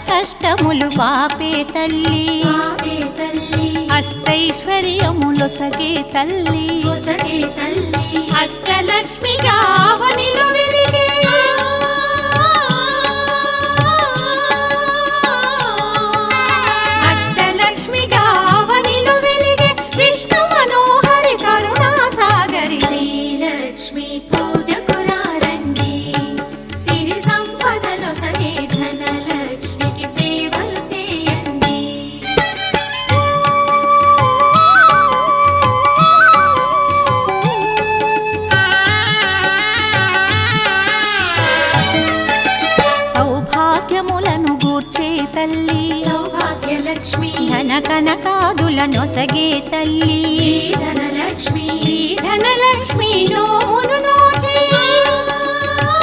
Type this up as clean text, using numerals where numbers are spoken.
కష్టములు పాపే తల్లి అష్టైశ్వర్యములొసగే తల్లి అష్టలక్ష్మిగా అవనిలో వెలిగే అష్టలక్ష్మిగా అవనిలో వెలిగే విష్ణు మనోహరి కరుణా సాగరి శ్రీలక్ష్మి పూజకు రండి సిరి సంపదలో సగే ధనలక్ష్మికి సేవలు చేయండి సౌభాగ్యములను గూర్చే తల్లి సౌభాగ్యలక్ష్మి ధన కనకాదుల నొసగే తల్లి ధనలక్ష్మి ధనలక్ష్మి నోము